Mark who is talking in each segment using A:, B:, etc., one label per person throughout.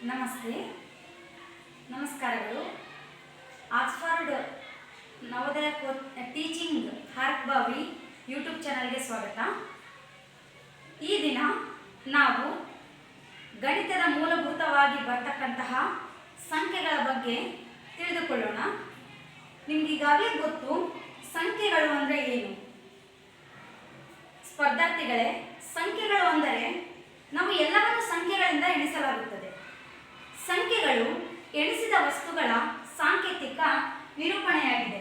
A: ನಮಸ್ತೆ, ನಮಸ್ಕಾರಗಳು. Oxford Navodaya teaching ಹಾರ್ಕ್ಬಾವಿ YouTube ಚಾನಲ್ಗೆ ಸ್ವಾಗತ. ಈ ದಿನ ನಾವು ಗಣಿತದ ಮೂಲಭೂತವಾಗಿ ಬರ್ತಕ್ಕಂತಹ ಸಂಖ್ಯೆಗಳ ಬಗ್ಗೆ ತಿಳಿದುಕೊಳ್ಳೋಣ. ನಿಮಗೀಗಾಗಲೇ ಗೊತ್ತು ಸಂಖ್ಯೆಗಳು ಅಂದರೆ ಏನು. ಸ್ಪರ್ಧಾರ್ಥಿಗಳೇ, ಸಂಖ್ಯೆಗಳು ಅಂದರೆ ನಾವು ಎಲ್ಲವನ್ನೂ ಸಂಖ್ಯೆಗಳಿಂದ ಎಣಿಸಲಾಗುತ್ತದೆ. ಸಂಖ್ಯೆಗಳು ಎಣಿಸಿದ ವಸ್ತುಗಳ ಸಾಂಕೇತಿಕ ನಿರೂಪಣೆಯಾಗಿದೆ.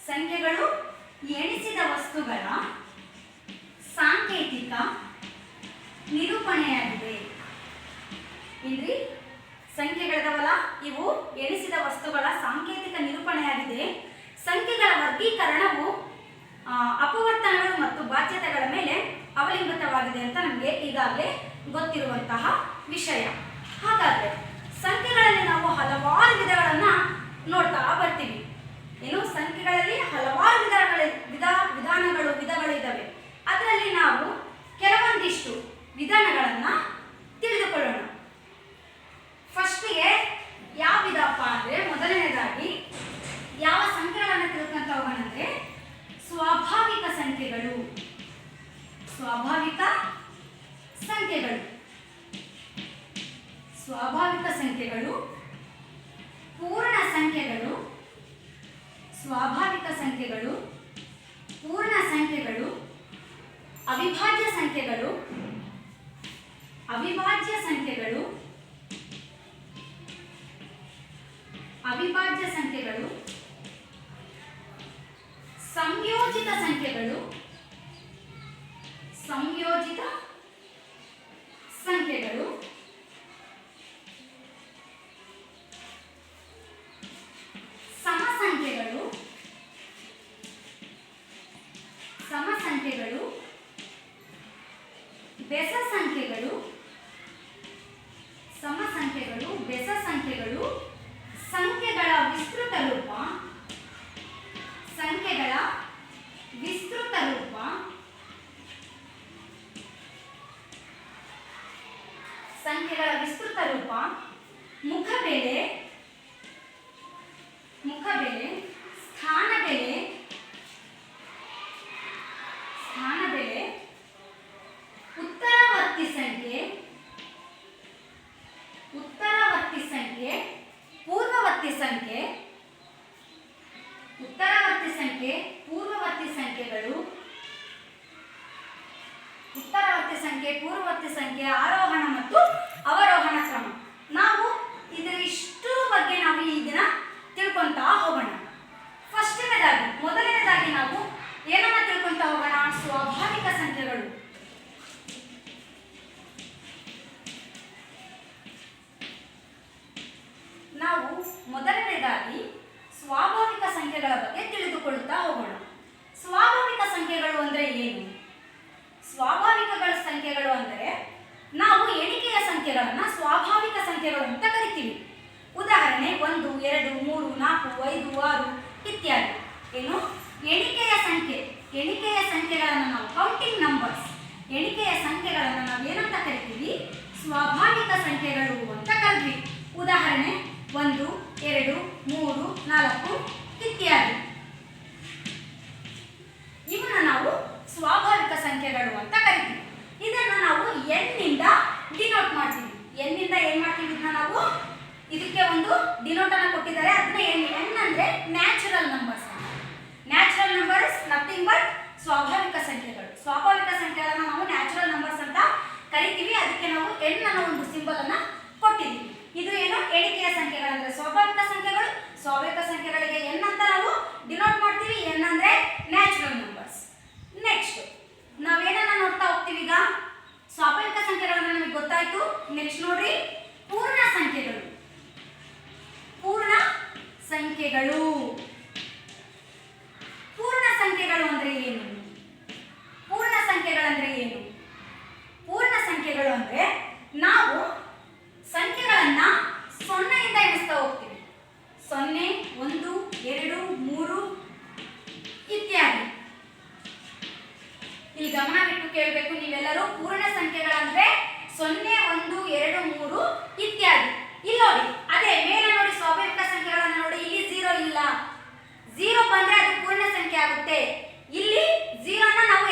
A: ಸಂಖ್ಯೆಗಳು ಎಣಿಸಿದ ವಸ್ತುಗಳ ಸಾಂಕೇತಿಕ ನಿರೂಪಣೆಯಾಗಿದೆ. ಇಲ್ರಿ, ಸಂಖ್ಯೆಗಳಿದಾವಲ್ಲ, ಇವು ಎಣಿಸಿದ ವಸ್ತುಗಳ ಸಾಂಕೇತಿಕ ನಿರೂಪಣೆಯಾಗಿದೆ. ಸಂಖ್ಯೆಗಳ ವರ್ಗೀಕರಣವು ಅಪವರ್ತನಗಳು ಮತ್ತು ಬಾಧ್ಯತೆಗಳ ಮೇಲೆ ಅವಲಂಬಿತವಾಗಿದೆ ಅಂತ ನಮಗೆ ಈಗಾಗಲೇ ಗೊತ್ತಿರುವಂತಹ ವಿಷಯ. ಹಾಗಾದರೆ ಸಂಖ್ಯೆಗಳಲ್ಲಿ ನಾವು ಹಲವಾರು ವಿಧಗಳನ್ನು ನೋಡ್ತಾ ಬರ್ತೀವಿ. ಸಂಖ್ಯೆಗಳಲ್ಲಿ ಹಲವಾರು ವಿಧಗಳಿದ್ದಾವೆ. ಅದರಲ್ಲಿ ನಾವು ಕೆಲವೊಂದಿಷ್ಟು ವಿಧಾನಗಳನ್ನು ತಿಳಿದುಕೊಳ್ಳೋಣ. ಫಸ್ಟಿಗೆ ಯಾವ ವಿಧಪ್ಪ ಅಂದರೆ, ಮೊದಲನೇದಾಗಿ ಯಾವ ಸಂಖ್ಯೆಗಳನ್ನು ತಿಳ್ಕೊಂತ ಹೋಗೋಣ ಅಂದರೆ ಸ್ವಾಭಾವಿಕ ಸಂಖ್ಯೆಗಳು. ಸ್ವಾಭಾವಿಕ ಸಂಖ್ಯೆಗಳು, ಸ್ವಾಭಾವಿಕ ಸಂಖ್ಯೆಗಳು, ಪೂರ್ಣ ಸಂಖ್ಯೆಗಳು, ಸ್ವಾಭಾವಿಕ ಸಂಖ್ಯೆಗಳು, ಪೂರ್ಣ ಸಂಖ್ಯೆಗಳು, ಅವಿಭಾಜ್ಯ ಸಂಖ್ಯೆಗಳು, ಅವಿಭಾಜ್ಯ ಸಂಖ್ಯೆಗಳು, ಅವಿಭಾಜ್ಯ ಸಂಖ್ಯೆಗಳು, ಸಂಯೋಜಿತ ಸಂಖ್ಯೆಗಳು, ಸಂಯೋಜಿತ ಸಂಖ್ಯೆಗಳು, ಸಮಸಂಖ್ಯೆಗಳು, ಸಮಸಂಖ್ಯೆಗಳು, ಬೆಸ ಸಂಖ್ಯೆಗಳು, ಸಮಸಂಖ್ಯೆಗಳು, ಬೆಸ ಸಂಖ್ಯೆಗಳು, ಸಂಖ್ಯೆಗಳ ವಿಸ್ತೃತ ರೂಪ, ಸಂಖ್ಯೆಗಳ ವಿಸ್ತೃತ ರೂಪ, ಸಂಖ್ಯೆಗಳ ವಿಸ್ತೃತ ರೂಪ, ಮುಖಬೆಲೆ, ಮುಖಬೆಲೆ, ಸ್ಥಾನಬೆಲೆ, ಸ್ಥಾನಬೆಲೆ, ಉತ್ತರವರ್ತಿ ಸಂಖ್ಯೆ, ಉತ್ತರವರ್ತಿ ಸಂಖ್ಯೆ, ಪೂರ್ವವರ್ತಿ ಸಂಖ್ಯೆ, ಉತ್ತರವರ್ತಿ ಸಂಖ್ಯೆ, ಪೂರ್ವವರ್ತಿ ಸಂಖ್ಯೆಗಳು, ಉತ್ತರವರ್ತಿ ಸಂಖ್ಯೆ, ಪೂರ್ವವರ್ತಿ ಸಂಖ್ಯೆ, ಆರೋಹಣ ಮತ್ತು ಅವರೋಹಣ ಕ್ರಮ. ನಾವು ಇದರಿಷ್ಟು ಬಗ್ಗೆ ನಾವು ಈ ದಿನ ತಿಳ್ಕೊಂತ ಹೋಗೋಣ. ಮೊದಲನೇದಾಗಿ ನಾವು ಏನನ್ನ ತಿಳ್ಕೊಂತ ಹೋಗೋಣ? ಸ್ವಾಭಾವಿಕ ಸಂಖ್ಯೆಗಳು. ನಾವು ಮೊದಲನೇದಾಗಿ ಸ್ವಾಭಾವಿಕ ಸಂಖ್ಯೆಗಳ ಬಗ್ಗೆ ತಿಳಿದುಕೊಳ್ಳುತ್ತಾ ಹೋಗೋಣ. ಸ್ವಾಭಾವಿಕ ಸಂಖ್ಯೆಗಳು ಅಂದರೆ ಏನು? ಸ್ವಾಭಾವಿಕ ಸಂಖ್ಯೆಗಳು ಅಂದರೆ ನಾವು ಎಣಿಕೆಯ ಸಂಖ್ಯೆಗಳನ್ನು ಸ್ವಾಭಾವಿಕ ಸಂಖ್ಯೆಗಳು ಅಂತ ಕರಿತೀವಿ. ಉದಾಹರಣೆ 1, 2, 3, 4, 5, 6 ಇತ್ಯಾದಿ. ಎಣಿಕೆಯ ಸಂಖ್ಯೆ. ಎಣಿಕೆಯ ಸಂಖ್ಯೆಗಳನ್ನು ನಾವು ಕೌಂಟಿಂಗ್ ನಂಬರ್ಸ್, ಎಣಿಕೆಯ ಸಂಖ್ಯೆಗಳನ್ನು ನಾವು ಏನಂತ ಕರಿತೀವಿ? ಸ್ವಾಭಾವಿಕ ಸಂಖ್ಯೆಗಳು ಅಂತ ಕರಿತೀವಿ. ಉದಾಹರಣೆ 1, 2, 3, 4 ಇತ್ಯಾದಿ. ಇವನ್ನ ನಾವು ಸ್ವಾಭಾವಿಕ ಸಂಖ್ಯೆಗಳು ಅಂತ ಕರಿತೀವಿ. ಇದನ್ನು ನಾವು ಎನ್ ನಿಂದ ಡಿನೋಟ್ ಮಾಡ್ತೀವಿ. ಎನ್ ನಿಂದ ಏನ್ ಮಾಡ್ತೀವಿ? ಇದನ್ನ ನಾವು ಇದಕ್ಕೆ ಒಂದು ಡಿನೋಟ್ ಅನ್ನು ಕೊಟ್ಟಿದ್ದಾರೆ. ಅದನ್ನ ಎನ್ ಅಂದ್ರೆ natural numbers. Natural numbers nothing but ಸ್ವಾಭಾವಿಕ ಸಂಖ್ಯೆಗಳು. ಸ್ವಾಭಾವಿಕ ಸಂಖ್ಯೆಗಳನ್ನು ನಾವು ನ್ಯಾಚುರಲ್ ನಂಬರ್ಸ್ ಅಂತ ಕರಿತೀವಿ. ಅದಕ್ಕೆ ನಾವು ಎನ್ ಅನ್ನೋ ಒಂದು ಸಿಂಬಲ್ ಅನ್ನ ಕೊಟ್ಟಿದ್ದೀವಿ. ಇದು ಎಣಿಕೆಯ ಸಂಖ್ಯೆಗಳಂದ್ರೆ ಸ್ವಾಭಾವಿಕ ಸಂಖ್ಯೆಗಳು. ಸ್ವಾಭಾವಿಕ ಸಂಖ್ಯೆಗಳಿಗೆ ಎನ್ ಅಂತ ನಾವು ಡಿನೋಟ್ ಮಾಡ್ತೀವಿ. ಎನ್ ಅಂದ್ರೆ ನ್ಯಾಚುರಲ್ ನಂಬರ್ಸ್. ನೆಕ್ಸ್ಟ್ ನಾವೇನನ್ನ ನೋಡ್ತಾ ಹೋಗ್ತೀವಿ. ಈಗ ಸ್ವಾಭಾವಿಕ ಸಂಖ್ಯೆಗಳನ್ನ ನಮಗೆ ಗೊತ್ತಾಯ್ತು. ನೆಕ್ಸ್ಟ್ ನೋಡ್ರಿ, ಪೂರ್ಣ ಸಂಖ್ಯೆಗಳು. ಪೂರ್ಣ ಸಂಖ್ಯೆಗಳು. ಪೂರ್ಣ ಸಂಖ್ಯೆಗಳು ಅಂದ್ರೆ ಏನು? ಪೂರ್ಣ ಸಂಖ್ಯೆಗಳಂದ್ರೆ ಏನು? ಪೂರ್ಣ ಸಂಖ್ಯೆಗಳು ಅಂದ್ರೆ ನಾವು ಸಂಖ್ಯೆಗಳನ್ನ 0 ಎಣಿಸ್ತಾ ಹೋಗ್ತೀವಿ. 0, 1, 2, 3 ಇತ್ಯಾದಿ. ಇಲ್ಲಿ ಗಮನವಿಟ್ಟು ಕೇಳಬೇಕು ನೀವೆಲ್ಲರೂ. ಪೂರ್ಣ ಸಂಖ್ಯೆಗಳಂದ್ರೆ 0, 1, 2, 3 ಇತ್ಯಾದಿ. ಇಲ್ಲಿ ನೋಡಿ, ಅದೇ ಮೇಲೆ ನೋಡಿ ಸ್ವಾಭಾವಿಕ ಸಂಖ್ಯೆಗಳನ್ನ ನೋಡಿ, ಇಲ್ಲಿ 0 ಇಲ್ಲ. 0 ಬಂದ್ರೆ ಅದು ಪೂರ್ಣ ಸಂಖ್ಯೆ ಆಗುತ್ತೆ. ಇಲ್ಲಿ 0ನ ನಾವು